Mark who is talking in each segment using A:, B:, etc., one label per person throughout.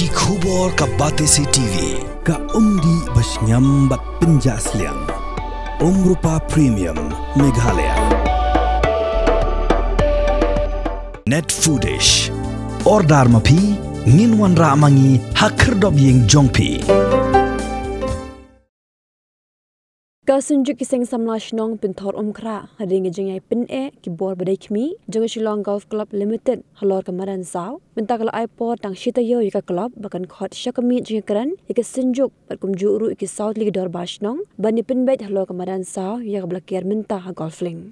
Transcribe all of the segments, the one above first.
A: Ki khubor ka Batesi TV.
B: Ka umdi basnyambat penjaslian. Rupa Premium Meghalaya.
A: Net Foodish. Ordar mapi nginwan ramangi hakerdob yeng jongpi.
C: Kasunjuk kiseng samlash nong pintor umkra hading jengai pin ki bor badai kmi jeng Shillong Golf Club Limited halor kamaran saw mentakal airport tang shitayo yaka club bakan khot shakami jengkran yaka sunjuk patkumju uru ki South League dor bashnong bani pinbet halor kamaran saw yaka blakir minta golfling.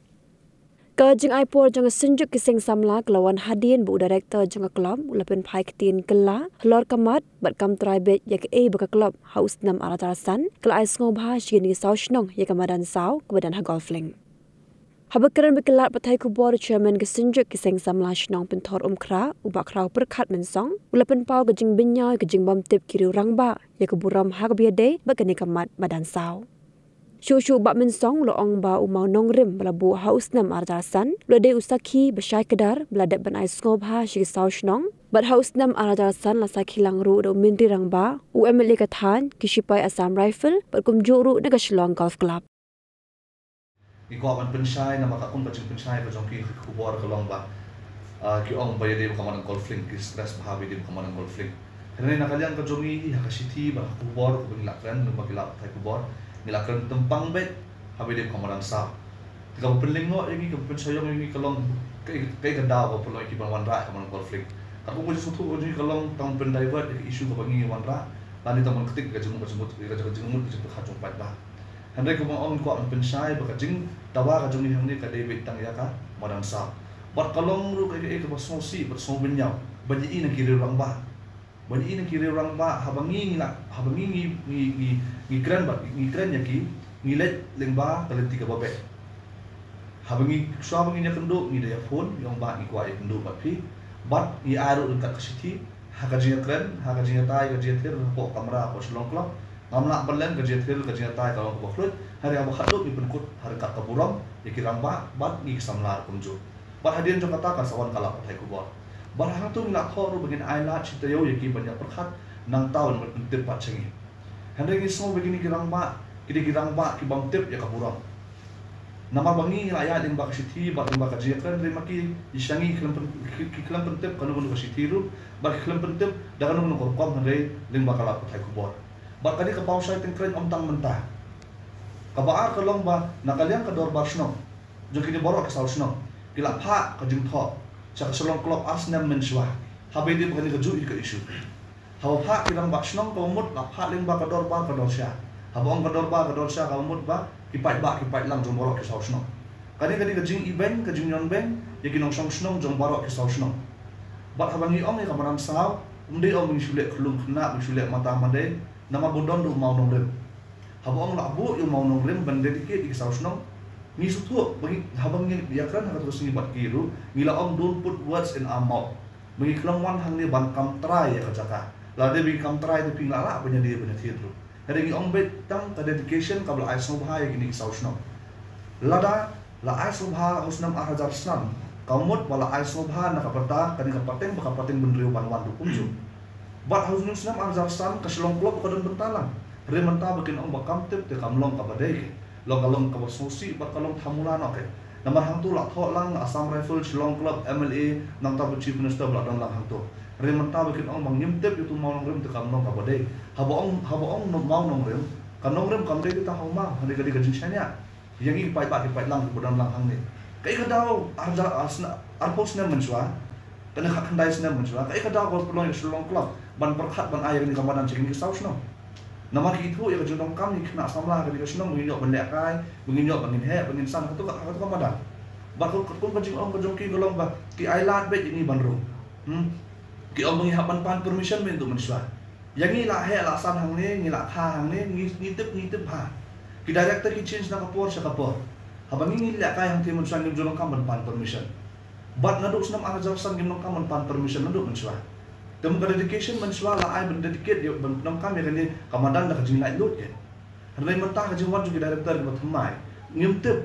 C: Kajeng airport jeng sunjuk kiseng samla kelawan hadin bu director jeng club ulapin pai ketin kela halor kamat bat kam tribet yak baka club house 6 aratarasan kela ais ngobha shini saushnong yak madan saw kebadan ha golfling. Habakaran bekelat patai kubor chairman kesunjuk kiseng samla shnong pintor umkra ubak rau perkhat mensong ulapin pau kajeng binya kajeng bam tip kiri rangba yak buram ha biade bakani kamat madan saw. Shushu bak mensong lo ong ba umau nongrim belabu haus 6 arjarasan lo de usaki besyai kedar beladat ban ais ngobha shi saushnong bat haus 6 arjarasan la sakilang ru do mindri rangba UMLA kathan kishipai Assam Rifle bat kumjuru naga Shillong Golf Club.
D: Iko man pensai na makakun bacing pensai ko jongki kubor kalong ba ki ong bayade kamanan golfling ki stress bahabi di kamanan golfling. Henay nakalian ka jongi hakasiti ba kubor ko bilakran no magilap tay kubor nilakran tempang bet habi di kamanan sa. Tiga penlingo ini ke pensayong ini kalong kay ganda ko pulo ki ban ra kamanan golfling. Aku mo sutu ko ni kalong tang pendivert isu ko bangi wanra lani tamon ketik ka jengmut ka jong pat ba. Hendak ko mong ko ang pensay baka jing tawa ka jong ni hamni ka David tang yaka madan sa. Bat kalong ru kay ka basosi bat so benyaw banyi ina kiri rang ba. Banyi ina kiri rang ba habangi ni kran ba ni kran yaki ngilet lengba kalenti ka babe. Habangi suami nya kendo ni dia phone yang ba ni kwa kendo ba pi bat ni aru dekat ke city hakajinya kran hakajinya tai kajinya ter ko kamera ko Shillong Club ngamla balen kajinya ter kajinya tai kalau ko baklut hari abu khaduk ni penkut hari kat kaburam yakirang ba bat ni samlar kunju bat hadian jong kata ka sawan kala patai kubor bat hang tu ngak khoru begin aila citayo yaki banyak perkhat nang tahun mentip pat cengi hendak ni semua begini kirang ba kirang ba ki bam tip ya kaburam nama bangi raya ding bak city bak bak kajian kan terima ki isangi kelam pentip kanu kanu city ru bak kelam pentip dakan kanu korkom hendak ding bakala patai kubor bat kadi ka pausai tengkren om tang mentah kabaar kalong ba nakaliang ka dor barsno jo kini borok ka sausno kila pha ka jing tho cha Shillong Club asnam menswa habe di bani ka ju ka isu hawa pha kilang barsno ka mut la pha ling ba ka dor ba ka dor sya habong ka dor ba ka dor sya ka mut ba kipai lang jong borok ka sausno kadi ka jing event ka jing yon beng yakin ong sausno jong borok ka sausno bat habangi ong ka maram saw umdi ong misulet khulung khna misulet mata made nama bodon du mau nongrim habang labu yung mau nongrim ban dedicate di sausnong ni sutu bagi habang ni biarkan hak terus ni bat kiru mila om don't put words in our mouth bagi kelongwan hang ni ban kam try ya kajaka la de bi kam try de ping lala punya dia punya thiru hari ni om bet tang ka dedication ka bla ai sobha ya gini sausnong lada la ai sobha usnam ahajar snan kamut wala ai sobha na kapata kani kapateng baka pateng bendriu banwan du kunju bat hausnam snam ahajar snan ka Shillong Club ka don bentalang rementa bikin ong bakam tip te kamlong ka badai long kalong ka basosi bat kalong thamulan oke namar hang tu lak tho lang Assam Rifle Shillong Club MLA nang ta chief minister bla don lang hang tu rementa bikin ong bang nyimtep itu mau nong rem te kamlong ka badai habo ong no mau nong rem kan nong rem kam de ta hauma hande gadi gajin syanya yang i pai lang bodon lang hang ni kai ka daw arja asna arpos na menswa kana khakhandai sna menswa kai ka daw ko pelong Shillong Club ban perkhat ban air ni kamadan cikin ki saus no nama itu ya kejunong kami kena samlah ketika senang menginjak benda kai menginjak bangin he bangin san itu kamadan bakul kepun kejing ong kejongki golong ba ki island bet ini banru ki ong menghapan pan permission bentuk menswa yang ni lah he lah san hang ni ngila kha hang ni ngitip ha ki director ki change na kapor sa kapor habang ni la kai hang timun san junong kam pan permission bat naduk senam arajar san ginong kam pan permission naduk menswa temu ka dedication menswa la ai ben dedicate dia ben nam kam ya kani kamadan da kajing night load kan hendak mentah kajing wan juga director ba thamai ngimtep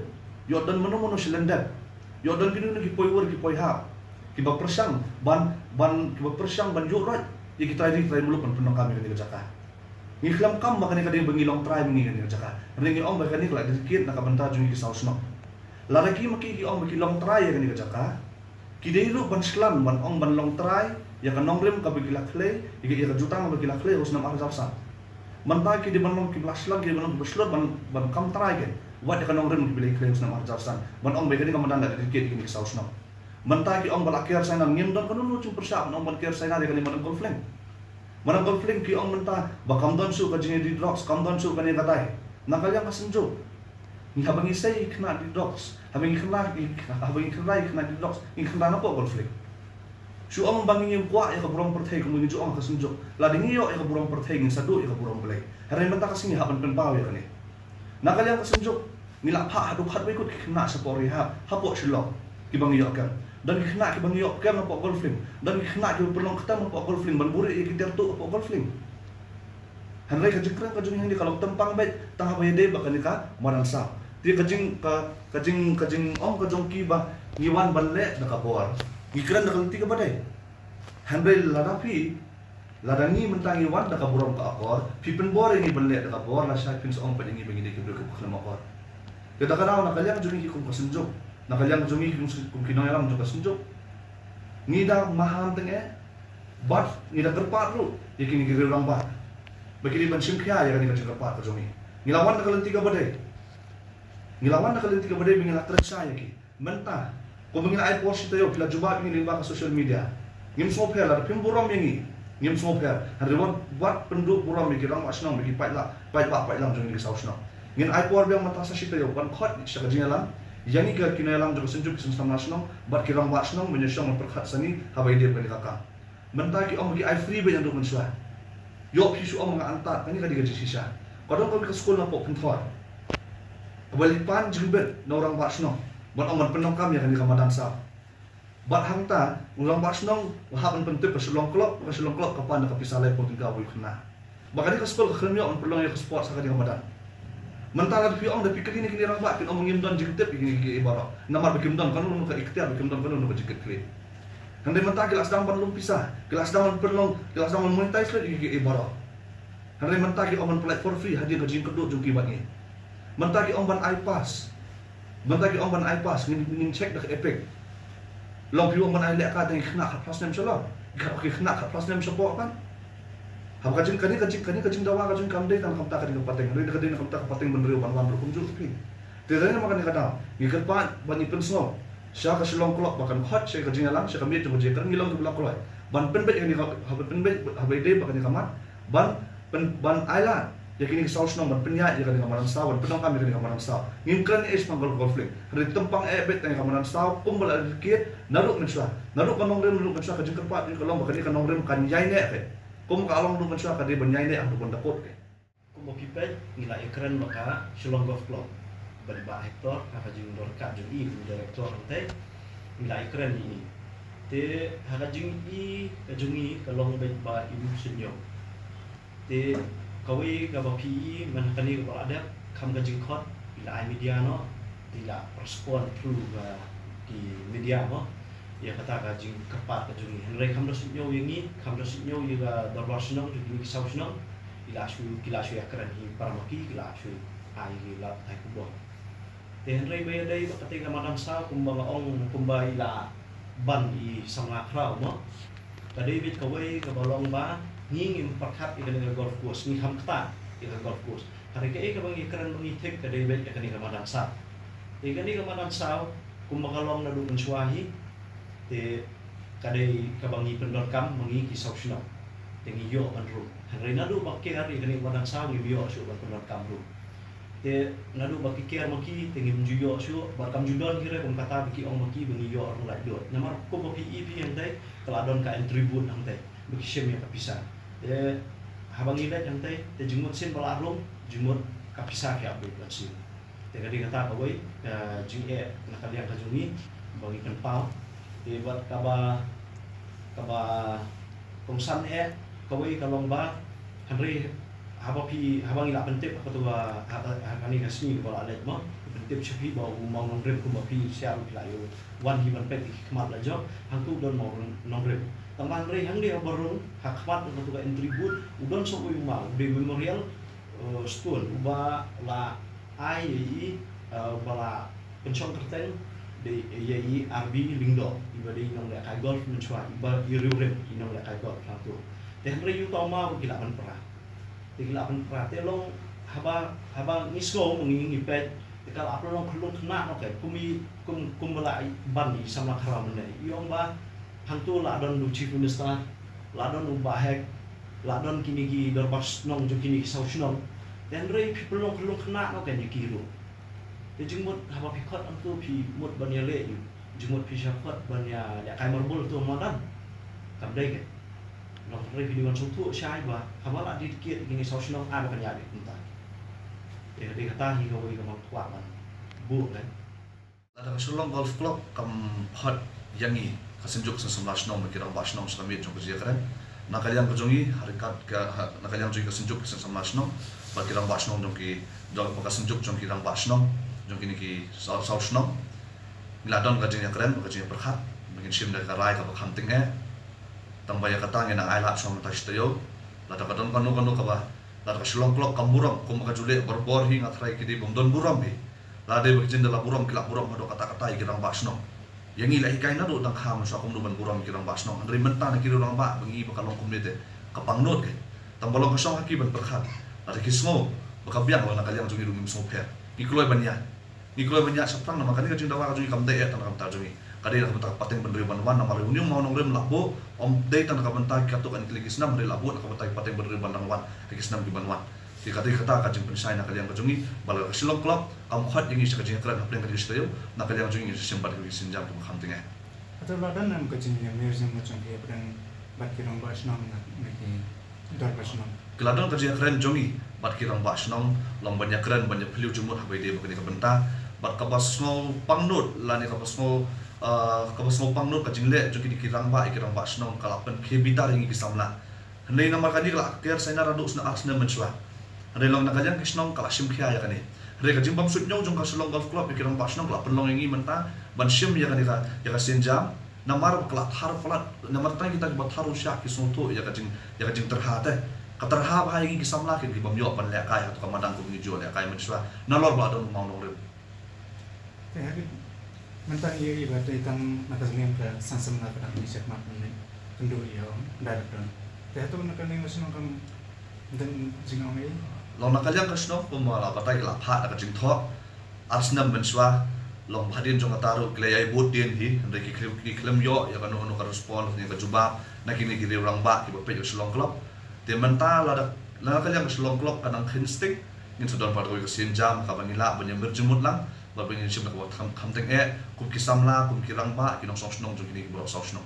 D: yo dan mono silendat Yordan kini ki poi wer ki poi ha ki ba persang ban ki ba persang ban juk raj ya kita ini try mulu penong kami kan jaka ni kelam kam makani kadang bengilong try mengi kan jaka ringi om bakani kala dikit nak benta jungi ki sausno laraki maki ki om baki long try kan jaka kidai lu ban slam ban ong ban long try ya kan nongrem ka bagi lakle ya ka jutang bagi lakle us nam arjapsa manta ki di ban long ki blaslang ki ban beslot ban kam try kan wat ya kan nongrem ki beli kle us nam arjapsa ban ong bakani kamandan da dikit ki sausno manta ki ong balakir sana ngim don kanu nu persap ong ban kir sana kan man golfling mana konflik ki ong menta ba kamdon su ka jini di drugs kamdon su kan katai nakalya ka senjo ni habangi sei kena di drugs habangi kena di drugs in kena na po konflik su ong bangi yung kwa ya ka burong perthai ko ngi ju ong ka senjo la dingi yo ya ka burong perthai ngi sadu ya ka burong belai hare menta ka singi haban pen paw ya kani nakalya ka senjo nila pha hadu khat ikut kena sapori ha hapo shilo ki bangi yo kan dan kena ke bang yok kem apa golfing dan kena ke pelong ketam apa golfing ban buri kita tu apa golfing hanrai ka jikran ka jung hindi kalau tempang bet tangah bayade bakani ka maran sa dia kajing om ka jongki ba ngiwan balle na ka bor ngikran na kalti ka badai hanrai ladapi ladangi mentang ngiwan na ka burong ka akor pipen bor ngi balle na ka bor la shay pins om pa ngi bangi de ke ko khlam akor kita kana na kalyang jung ki kum kasenjok nakalyang jungi kung kinoyalam juga senjuk ngida maham tenge bat ngida kerpat lu yakin ngida orang bat bagi ban simkhya ya kan ngida kerpat ka jungi ngilawan nakalan tiga badai mingila tersa yaki mentah ko mingila ai post tayo pila juba ngi limba ka social media ngim sopher la pim buram yangi ngim sopher hadron wat penduk buram bagi rang asnong bagi pai lang jungi sausno ngin ai por biang mata sa sitayo ban khot sa kajingalam yani ka kinayalang juga senjuk sistem nasional bat kirang wasnong menyesong memperkhat sani habai dia bani kakak menta ki om ki ai free be yang duk mensua yo pisu om nga antat kani ka diga sisa kadang kau ke sekolah pok pentor balipan jimbet na orang wasnong bat om penong kam ya kani ka madan sa bat hangta orang wasnong wahaban pentep ka selong klok kapan ka pisalai pun tinggal wi kena bakani ka sekolah ka khemyo on pelong ya ke sport sa kani ka madan mentara di ong da pikir ini orang bat ong ngimdon jingtep ini ibarat namar bekimdon kan lu ka ikhtiar bekimdon kan lu ka jikit kli hande mentara kelas dang pan lum pisah kelas dang perlong kelas dang monetize le ibarat hande mentara ki ong play for free hadir ka jing keduk jungki bat ni mentara ki ong ban ipass ngin check dak epic long pi ong ban ai lek ka dang khna ka plus nem shala ka khna ka plus nem support kan ham kajing dawa kajing kamdai tan kamta kading kapateng hari kading kamta kapateng benrio ban berkunjung tapi tidaknya makan kadang ngikat pan bani pensno sya ka silong klok bakan hot sya kajing alam sya kami tu jeker ngilong tu blak kloi ban penbet yang habat penbet habai dei bakan kamat ban aila yakini saus nong ban penya ya kading kamaran saw ban penong kami kading kamaran saw ngimkran es panggol konflik hari tempang bet yang kamaran saw kumbal dikit naruk mensua naruk kanong rem naruk mensua kajing kerpat ni kalong bakan kanong rem kan yai ne ke kum kalong du mensua ka di banyai ne ang dukon dakot ke
E: kum pipet ngila ekran maka Shillong Golf Club berba hektar ka jing dor ka jing i direktor ante ngila ekran ini te ha jing i ka jungi kalong bet ba ibu senyo te kawi ka ba pi man kani ko ada kam ka jing khot ila ai media no tila respond through di media mo ya kata kajing kepat kajungi henry kam dos nyo yangi kam dos nyo juga dorbarsnong juga sausnong ila shu ya keren hi paramaki ila shu ai ila tai kubo te henry bay dai bakati ka madam sa kumba ong kumba ila ban i sanga krau mo tadi bit kawai ka balong ba nging perkhat ila golf course ni ham kata ila golf course hari ke ka bangi keren bangi tek ka dai bit ka ni ka madam sa te ka ni ka madam sa kumba kalong na du mensuahi te kadai kabangi pendor kam mangi ki sausno tengi yo manru hanre nadu bakke hari kani wadang saw ngi yo shu ban pendor kam ru te nadu bakke kiar maki tengi menjuyo shu bakam judon kira kum kata biki ong maki bengi yo ong lai dot namar ko baki ep yang dai keladon ka tribun ang dai biki shem ya kapisa te habangi dai yang dai te jumut sin balarung jumut kapisa ka abu batsi te kadi kata kawai jing nakaliang kajungi bangi kan pau buat kaba kongsan kawai kalong ba Henry habapi habang ila pentip ketua kani kasni kalau ada mo pentip sepi bau mau nongrem ku mapi siap layo wan himan pet kemat lajo hangku don mau nongrem Taman rei hang dia baru hakmat untuk tuga tribut udon so uma di memorial stone uba la ai bala pencong kerteng de yai arbi lingdo iba de inong le kai golf menchua iba irure inong le kai golf satu teh rei yu toma gilapan pra te gilapan pra te long haba ngisgo mengingi pet tekal apa long kelung kena no kai kum bala ban di sama karam ne iong ba hantu ladon du chief minister ladon ubahek ladon kini gi dorbas nong jo kini saus nong dan rei people long kelung kena no kan dikiru te jingmut haba pikot antu pi mut banya le yu jingmut pi syafat banya ya kai marbul tu madan kam dai ke long rei pi diwan sotu syai ba haba la dikit kini saus nong a kan ya di entah te de kata hi go ga mak tua ban bu kan
D: Ada Shillong Golf Club kam hot yangi kasenjuk sesemlas nong berkira bas nong sekamit jong kerja keren. Nakaliang kejongi harikat ke nakaliang jongi kasenjuk sesemlas nong berkira bas nong jong ki jong kasenjuk jong kirang bas nong jong kini ki saus nong. Giladon kerjanya keren, kerjanya berkat. Mungkin sim dari karai ke kanting tambaya kata ngenang ailat sama tas tayo. Lada kadon kanu kaba. Lada Shillong Club kam buram kum kajule berbor hingga trai kidi bomdon buram bi. Lada berjin dalam buram kilap buram hado kata-kata kirang bas nong. Yang ilahi kain nado dang ham so akum nuban buram kirang bas nong andri mentah na kiri orang ba bengi bakalong kumete kapangnot ke tambolong kosong haki ban berkhat ada kismo bakabiang lo nakaliang jungi rungim soper ikloi banyak sapang nama kani kajing dawa kajing kamte ya tanah kamta jungi kadi nak bentak pateng bendri ban nama reuni mau nong rem labo om dei tanah kamta katuk kan kilikis nam dari labo nak bentak pateng bendri ban wan kilikis nam di banwan dikati kata kajing pensai nakaliang kajungi balal Shillong Club kam hot yang isa kajing kran haplen kajing stayo nakaliang jungi sempat kajing sinjam ke kamtingnya
F: atau ladan nam kajing yang museum macam dia berang bakirong basnong naki dar basnong
D: keladon kajing kran jungi bakirong basnong long banyak kran banyak peliu jumur habai dia bakani kabenta bak kabasno pangnut lani kabasno pangnut kajing le jungi dikirang basnong kalapan kebitar yang kisamla hendai nama kajing la akhir saya radu sna arsna mensua ada long nakajang kisnong kalasim kia ya kani. Ada kajing bam sutnyong jong Shillong Golf Club pikirang basnong kelap penlong ingi mentah ban sim ya kani ya kasenjam namar kelap har pelat namar tang kita buat harus syak kisong tu ya kajing terhate katerha ba ingi kisamla ki bam yo pan le kai atau kamadang ku ngijo le kai mensua nalor ba don mau nong rem.
F: Teh hari mentah ia ibadah tang nakasengem ke sansem na kadang di sekmat ni kendu iyo darat don. Teh tu nakani masnong kam dan jingong ini
D: Long nakaliang kasno pemala patai kelap hat kajing thok arsnam mensua long hadin jong ataru kleyai bot din hi ndai ki klem yo ya kanu respond ni kajuba nakini ki orang ba ki bape Shillong Club te menta la nakaliang Shillong Club kanang khinstik ngin sudon paroi ka sinjam ka bangila banya berjemut lang ba bangin sim nak kam teng kum kisamla kum kirang ba kinong song snong jong kini ki bro song snong